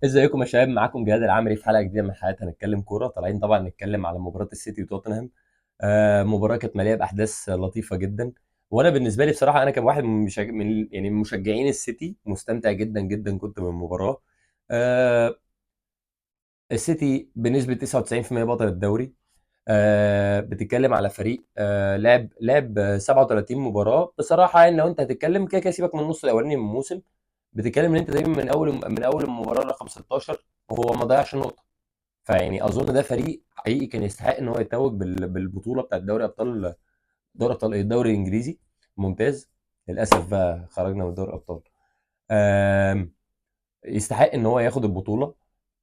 ازيكم يا شباب؟ معاكم جهاد العامري في حلقه جديده من حلقات هنتكلم كوره. طالعين طبعا نتكلم على مباراه السيتي وتوتنهام. مباراه كانت مليئه باحداث لطيفه جدا. وانا بالنسبه لي بصراحه انا كواحد من مشجعين السيتي مستمتع جدا جدا كنت بالمباراه. آه السيتي بنسبه 99% بطل الدوري. بتتكلم على فريق لعب 37 مباراه بصراحه. يعني لو انت هتتكلم كده كده سيبك من النص الاولاني من الموسم، بتتكلم ان انت دايما من اول المباراه رقم 16 وهو ما ضيعش نقطه. فيعني اظن ده فريق حقيقي كان يستحق ان هو يتوج بالبطوله بتاعت دوري ابطال إيه؟ الدوري الانجليزي ممتاز. للاسف بقى خرجنا من دوري الابطال. آم، يستحق ان هو ياخد البطوله.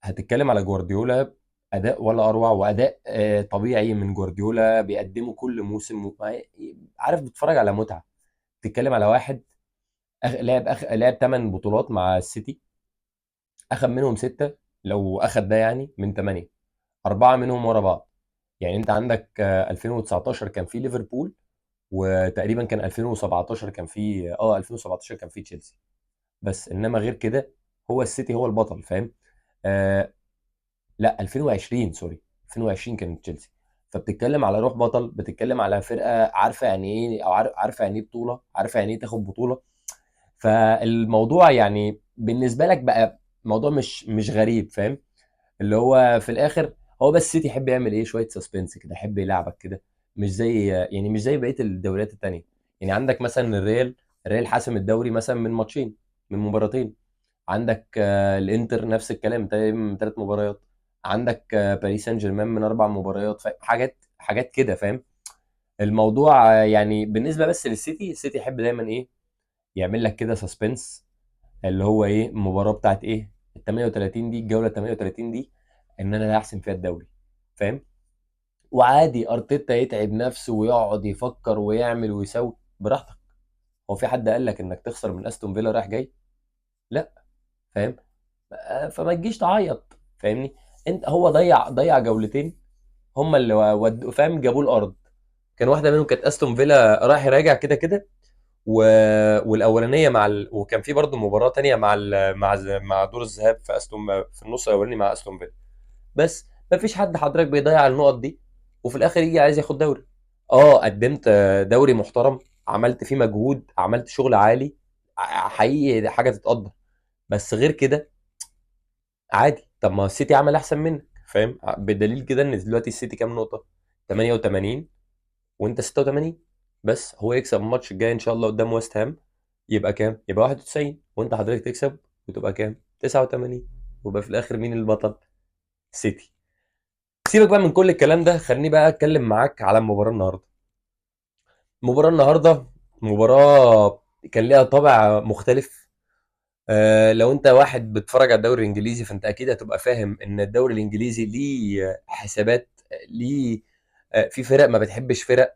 هتتكلم على جوارديولا، اداء ولا اروع، واداء طبيعي من جوارديولا بيقدمه كل موسم. عارف بتتفرج على متعه. بتتكلم على واحد لعب 8 بطولات مع السيتي، اخد منهم 6. لو اخد ده يعني من 8، 4 منهم ورا بعض. يعني انت عندك 2019 كان في ليفربول، وتقريبا كان 2017 كان في 2017 كان في تشيلسي. بس انما غير كده هو السيتي هو البطل، فاهم؟ آه لا، 2020 سوري، 2020 كان تشيلسي. فبتتكلم على روح بطل، بتتكلم على فرقه عارفه يعني ايه، او عارفه يعني ايه بطوله، عارفه يعني ايه تاخد بطوله. فالموضوع يعني بالنسبه لك بقى موضوع مش غريب، فاهم؟ اللي هو في الاخر هو بس سيتي يحب يعمل ايه شويه سسبنس كده، يحب يلعبك كده. مش زي بقيه الدوريات التانية. يعني عندك مثلا الريال حاسم الدوري مثلا من ماتشين، من مباراتين. عندك الانتر نفس الكلام تقريبا من 3 مباريات. عندك باريس سان جيرمان من 4 مباريات. حاجات كده، فاهم؟ الموضوع يعني بالنسبه بس للسيتي، السيتي يحب دايما ايه؟ يعمل لك كده سسبنس. اللي هو ايه؟ المباراه بتاعت ايه؟ ال 38 دي، الجوله 38 دي، ان انا لا احسم فيها الدوري، فاهم؟ وعادي ارتيتا يتعب نفسه ويقعد يفكر ويعمل ويسوي براحتك. هو في حد قال لك انك تخسر من استون فيلا رايح جاي؟ لا، فاهم؟ فما تجيش تعيط، فاهمني؟ انت هو ضيع جولتين، هم اللي فاهم، جابوا الارض. كان واحده منهم كانت استون فيلا رايح راجع كده كده، و... والاولانيه وكان في برضه مباراه تانية مع دور الذهاب في النص الاولاني مع استون فيلا. بس ما فيش حد حضرتك بيضيع النقط دي وفي الاخر يجي عايز ياخد دوري. قدمت دوري محترم، عملت فيه مجهود، عملت شغل عالي. حقيقي دي حاجه تتقدر. بس غير كده عادي. طب ما السيتي عمل احسن منك، فاهم؟ بدليل كده ان دلوقتي السيتي كام نقطه؟ 88 وانت 86. بس هو يكسب الماتش الجاي ان شاء الله قدام ويست هام، يبقى كام؟ يبقى 91. وانت حضرتك تكسب وتبقى كام؟ 89. ويبقى في الاخر مين البطل؟ سيتي. سيبك بقى من كل الكلام ده، خليني بقى اتكلم معاك على المباراه النهارده. المباراه النهارده مباراه كان ليها طابع مختلف. لو انت واحد بتتفرج على الدوري الانجليزي فانت اكيد هتبقى فاهم ان الدوري الانجليزي ليه حسابات، ليه في فرق ما بتحبش فرق،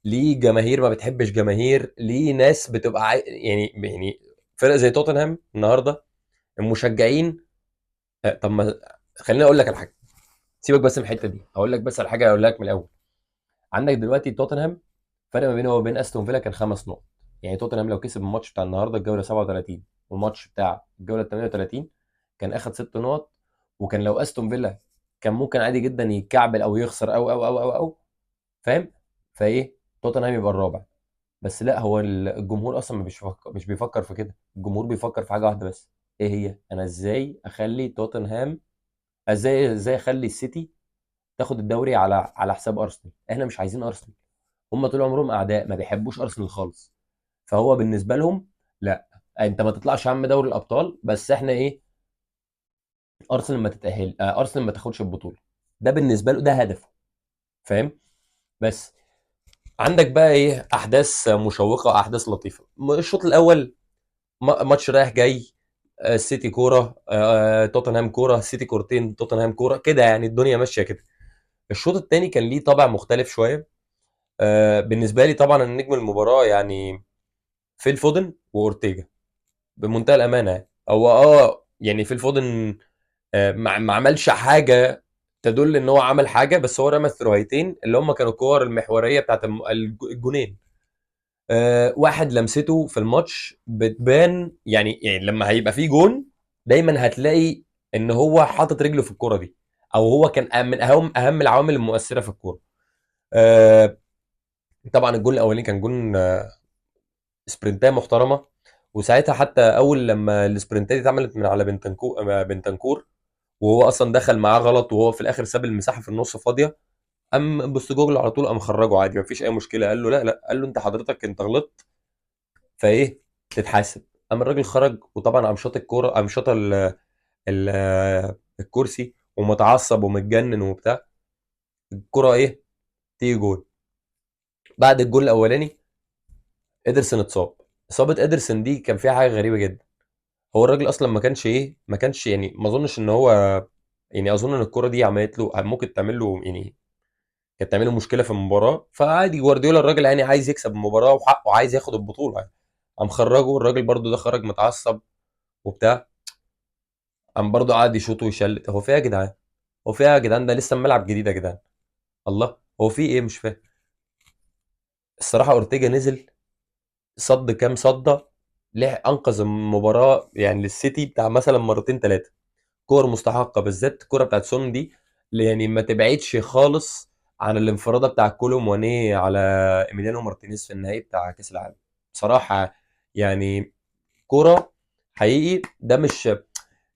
ليه جماهير ما بتحبش جماهير، ليه ناس بتبقى يعني فرق زي توتنهام النهارده المشجعين. طب ما خليني اقول لك على حاجه. سيبك بس من الحته دي، هقول لك بس على حاجه، اقول لك من الاول. عندك دلوقتي توتنهام فرق ما بينه وبين استون فيلا كان 5 نقط. يعني توتنهام لو كسب الماتش بتاع النهارده الجوله 37 والماتش بتاع الجوله 38 كان اخد 6 نقط. وكان لو استون فيلا كان ممكن عادي جدا يتكعبل او يخسر او فاهم؟ فايه؟ توتنهام يبقى الرابع. بس لا، هو الجمهور اصلا مش بيفكر في كده. الجمهور بيفكر في حاجه واحده بس. ايه هي؟ انا ازاي اخلي توتنهام، ازاي اخلي السيتي تاخد الدوري على حساب ارسنال. احنا مش عايزين ارسنال. هم طول عمرهم اعداء، ما بيحبوش ارسنال خالص. فهو بالنسبه لهم لا، انت ما تطلعش يا عم دوري الابطال، بس احنا ايه؟ ارسنال ما تتاهل، ارسنال ما تاخدش البطوله. ده بالنسبه له ده هدفه، فاهم؟ بس عندك بقى ايه؟ احداث مشوقه، احداث لطيفه. الشوط الاول ماتش رايح جاي. السيتي كوره، توتنهام كوره، السيتي كورتين، توتنهام كوره كده، يعني الدنيا ماشيه كده. الشوط الثاني كان ليه طابع مختلف شويه. بالنسبه لي طبعا النجم المباراه يعني فيل فودن واورتيجا. بمنتهى الامانه يعني. هو يعني فيل فودن ما عملش حاجه تدل ان هو عمل حاجه، بس هو رمى الثروهيتين اللي هم كانوا الكور المحوريه بتاعت الجونين. واحد لمسته في الماتش بتبان، يعني لما هيبقى فيه جون دايما هتلاقي ان هو حاطط رجله في الكوره دي، او هو كان من اهم العوامل المؤثره في الكوره. آه، طبعا الجول الاولاني كان جول سبرنتايه محترمه. وساعتها حتى اول لما السبرنتات دي اتعملت من على بنتنكور، وهو اصلا دخل معاه غلط، وهو في الاخر ساب المساحه في النص فاضيه، قام بوستوجوجل على طول قام خرجه عادي مفيش اي مشكله. قال له لا لا، قال له انت حضرتك انت غلطت، فايه تتحاسب. قام الراجل خرج، وطبعا قام شاط الكوره، قام شاط ال- الكرسي، ومتعصب ومتجنن وبتاع. الكوره ايه تيجي جول. بعد الجول الاولاني ادرسون اتصاب. اصابه ادرسون دي كان فيها حاجه غريبه جدا. هو الراجل اصلا ما كانش يعني ما اظنش ان هو، يعني اظن ان الكوره دي عملت له ممكن تعمل له يعني، كانت تعمل له مشكله في المباراه. فعادي جوارديولا الراجل يعني عايز يكسب المباراه وحقه، عايز ياخد البطوله يعني. قام خرجه الراجل برضو، ده خرج متعصب وبتاع. قام برضو قعد يشوط ويشلت. هو في ايه يا جدعان؟ هو في ايه يا جدعان؟ ده لسه الملعب جديد يا جدعان. الله، هو في ايه مش فاهم. الصراحه اورتيجا نزل صد كام صده، انقذ المباراه يعني للسيتي بتاع مثلا مرتين ثلاثه. كور مستحقه، بالذات الكوره بتاعت سون دي، اللي يعني ما تبعدش خالص عن الانفراده بتاع كولو مواني على ايميليانو مارتينيز في النهائي بتاع كاس العالم. بصراحه يعني كوره حقيقي. ده مش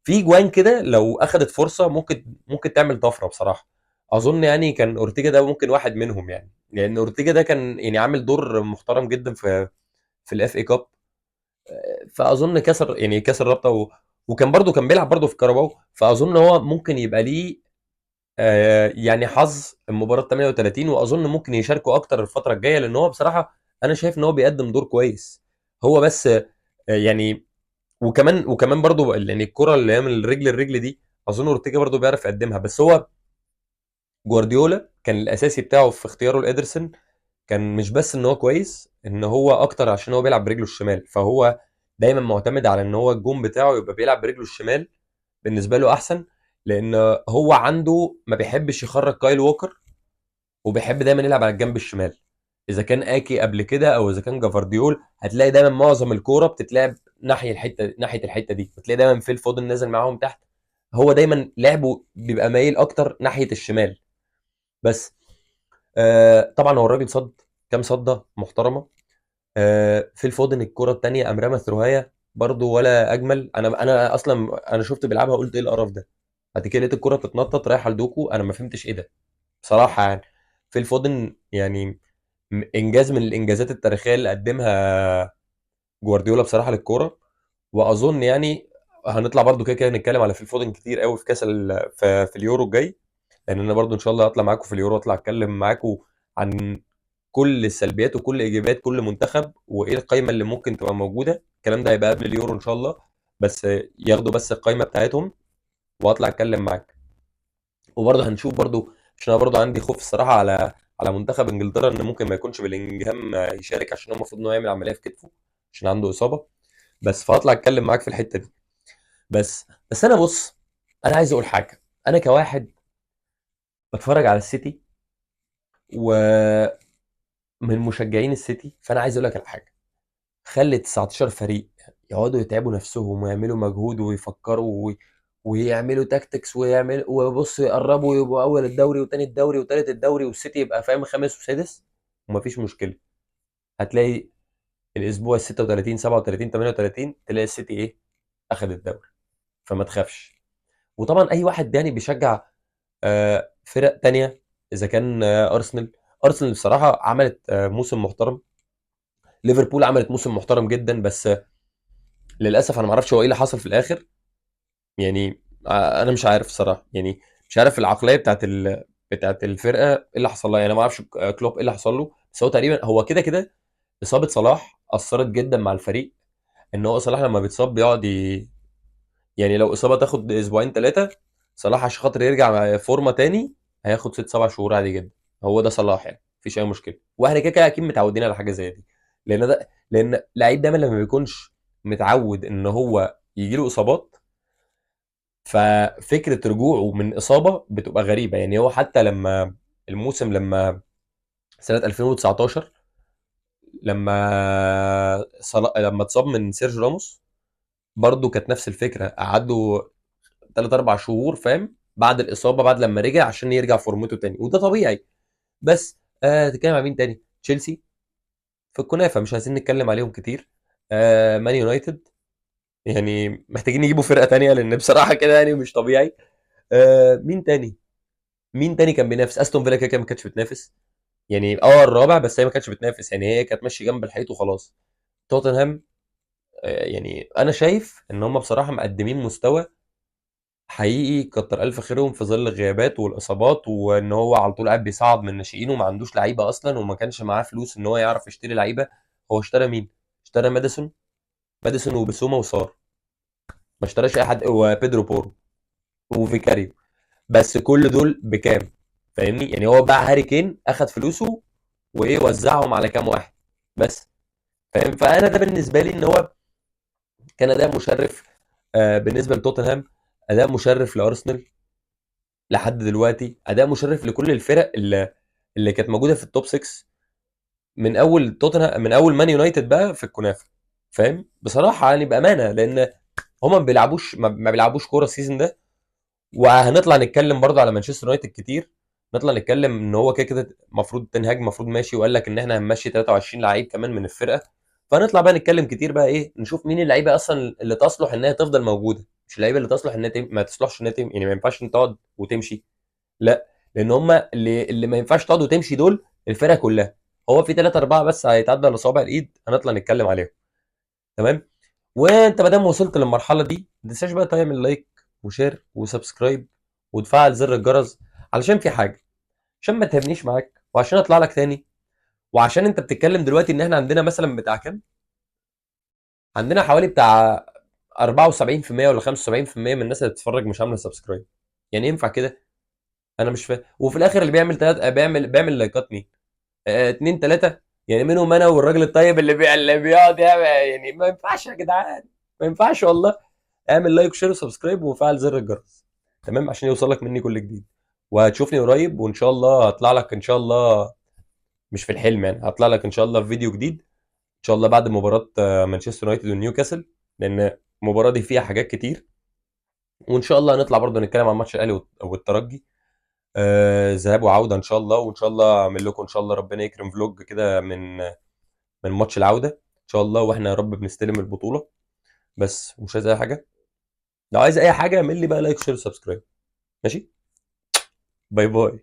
في جوان كده لو اخدت فرصه ممكن تعمل طفره بصراحه. اظن يعني كان اورتيجا ده ممكن واحد منهم يعني، لان اورتيجا ده كان يعني عامل دور محترم جدا في الاف اي كاب. فاظن كسر يعني كسر رابطه وكان برضو كان بيلعب برضو في كاراباو. فاظن هو ممكن يبقى ليه يعني حظ المباراه 38، واظن ممكن يشاركوا اكتر الفتره الجايه، لان هو بصراحه انا شايف ان هو بيقدم دور كويس. هو بس يعني وكمان برضو لان الكره اللي هي من الرجل للرجل دي، اظن اورتيجا برضو بيعرف يقدمها. بس هو جوارديولا كان الاساسي بتاعه في اختياره لادرسون، كان مش بس ان هو كويس، ان هو اكتر عشان هو بيلعب برجله الشمال. فهو دايما معتمد على ان هو الجون بتاعه يبقى بيلعب برجله الشمال، بالنسبه له احسن. لان هو عنده ما بيحبش يخرج كايل ووكر، وبيحب دايما يلعب على الجنب الشمال. اذا كان اكي قبل كده او اذا كان جافارديول، هتلاقي دايما معظم الكوره بتتلعب ناحيه الحته دي، بتلاقي دايما فيل فودن نازل معاهم تحت. هو دايما لعبه بيبقى مايل اكتر ناحيه الشمال. بس طبعا هو الراجل صد كام صده محترمه. فيل فودن الكره الثانيه قام رمى ثروهايه برضو ولا اجمل. انا اصلا انا شفت بيلعبها قلت ايه القرف ده. بعد كده لقيت الكره بتتنطط رايحه لدوكو، انا ما فهمتش ايه ده بصراحه يعني. فيل فودن يعني انجاز من الانجازات التاريخيه اللي قدمها جوارديولا بصراحه للكوره. واظن يعني هنطلع برضو كده كده نتكلم على فيل فودن كتير قوي في في اليورو الجاي. لان انا برضو ان شاء الله هطلع معاكم في اليورو، اطلع اتكلم معاكم عن كل السلبيات وكل ايجابيات كل منتخب، وايه القائمه اللي ممكن تبقى موجوده. الكلام ده هيبقى قبل اليورو ان شاء الله. بس ياخدوا بس القائمه بتاعتهم، واطلع اتكلم معاك. وبرضه هنشوف برضه، عشان انا برضه عندي خوف الصراحه على منتخب انجلترا، ان ممكن ما يكونش بلينجهام يشارك، عشان هو المفروض ان هو يعمل عمليه في كتفه عشان عنده اصابه. بس فهطلع اتكلم معاك في الحته دي. بس انا بص، انا عايز اقول حاجه. انا كواحد بتفرج على السيتي ومن مشجعين السيتي، فانا عايز اقول لك على حاجه. خلي 19 فريق يقعدوا يتعبوا نفسهم ويعملوا مجهود ويفكروا ويعملوا تاكتكس ويعملوا وبص يقربوا يبقوا اول الدوري وتاني الدوري وتالت الدوري، والسيتي يبقى فاهم خامس وسادس، ومفيش مشكله. هتلاقي الاسبوع ال 36 37 38 تلاقي السيتي ايه؟ اخذ الدوري. فما تخافش. وطبعا اي واحد يعني بيشجع فرق تانية، اذا كان ارسنال بصراحه عملت موسم محترم. ليفربول عملت موسم محترم جدا. بس للاسف انا ما اعرفش هو ايه اللي حصل في الاخر يعني. انا مش عارف صراحه يعني. مش عارف العقليه بتاعت الفرقه ايه اللي حصل لها يعني. ما اعرفش كلوب ايه اللي حصل له. بس هو تقريبا هو كده كده اصابه صلاح اثرت جدا مع الفريق. ان هو صلاح لما بيتصاب بيقعد يعني لو اصابه تاخد اسبوعين ثلاثه، صلاح عشان خاطر يرجع مع فورمه تاني هياخد 6 7 شهور عادي جدا. هو ده صلاح يعني مفيش اي مشكله. واحنا كده كده اكيد متعودين على حاجه زي دي. لان لعيب دايما لما بيكونش متعود ان هو يجي له اصابات، ففكره رجوعه من اصابه بتبقى غريبه يعني. هو حتى لما الموسم لما سنه 2019 لما اتصاب من سيرجيو راموس، برضه كانت نفس الفكره. قعدوا 3 4 شهور، فاهم؟ بعد الاصابه، بعد لما رجع عشان يرجع فورمته تاني، وده طبيعي. بس تتكلم عن مين تاني؟ تشيلسي في الكنافه، مش عايزين نتكلم عليهم كتير. مان يونايتد، يعني محتاجين يجيبوا فرقه تانيه لان بصراحه كده يعني مش طبيعي. مين تاني؟ مين تاني كان بينافس؟ استون فيلا كده كده ما كانتش بتنافس، يعني الرابع، بس هي ما كانتش بتنافس، يعني هي كانت ماشيه جنب الحيط وخلاص. توتنهام، يعني انا شايف ان هم بصراحه مقدمين مستوى حقيقي، كتر الف خيرهم في ظل الغيابات والاصابات، وان هو على طول قاعد بيصعد من الناشئين وما عندوش لعيبه اصلا، وما كانش معاه فلوس ان هو يعرف يشتري لعيبه. هو اشترى مين؟ اشترى ماديسون، ماديسون وبسومه وصار، ما اشتراش اي حد، وبيدرو بورو وفيكاريو. بس كل دول بكام؟ فاهمني؟ يعني هو باع هاري كين، اخد فلوسه وايه، وزعهم على كام واحد بس، فاهم؟ فانا ده بالنسبه لي ان هو كان اداء مشرف بالنسبه لتوتنهام، اداء مشرف لارسنال لحد دلوقتي، اداء مشرف لكل الفرق اللي كانت موجوده في التوب 6، من اول توتنهام، من اول مان يونايتد بقى في الكنافه، فاهم؟ بصراحه يعني بامانه، لان هما ما بيلعبوش كوره السيزون ده. وهنطلع نتكلم برضه على مانشستر يونايتد كتير، نطلع نتكلم ان هو كده كده المفروض تنهاج المفروض ماشي، وقال لك ان احنا هنمشي 23 لعيب كمان من الفرقه. فنطلع بقى نتكلم كتير بقى ايه، نشوف مين اللعيبه اصلا اللي تصلح انها تفضل موجوده، مش اللعيبه اللي تصلح انها ما تصلحش انها يعني ما ينفعش انت تقعد وتمشي، لا. لان هم اللي ما ينفعش تقعد وتمشي دول الفرقه كلها. هو في 3 4 بس هيتعدى على صوابع الايد، هنطلع نتكلم عليهم. تمام. وانت ما دام وصلت للمرحله دي، ما تنساش بقى تعمل لايك وشير وسبسكرايب وتفعل زر الجرس، علشان في حاجه، عشان ما تهبنيش معاك، وعشان اطلع لك تاني، وعشان انت بتتكلم دلوقتي ان احنا عندنا مثلا بتاع كام، عندنا حوالي بتاع 74% ولا 75% من الناس اللي بتتفرج مش عامله سبسكرايب. يعني ينفع كده؟ انا مش فاهم. وفي الاخر اللي بيعمل لايكات مين؟ اتنين تلاته، يعني منهم انا والراجل الطيب اللي بيقعد يعمل، يعني ما ينفعش يا جدعان، ما ينفعش والله. اعمل لايك وشير وسبسكرايب وفعل زر الجرس، تمام؟ عشان يوصل لك مني كل جديد. وهتشوفني قريب، وان شاء الله هطلع لك ان شاء الله، مش في الحلم يعني، هطلع لك ان شاء الله في فيديو جديد ان شاء الله بعد مباراه مانشستر يونايتد ونيوكاسل، لان المباراه دي فيها حاجات كتير. وان شاء الله هنطلع برضه نتكلم عن ماتش الاهلي والترجي، ذهاب وعوده ان شاء الله. وان شاء الله اعمل لكم ان شاء الله ربنا يكرم فلوج كده من ماتش العوده ان شاء الله، واحنا يا رب بنستلم البطوله. بس مش عايز اي حاجه، لو عايز اي حاجه اعمل لي بقى لايك شير سبسكرايب. ماشي، باي باي.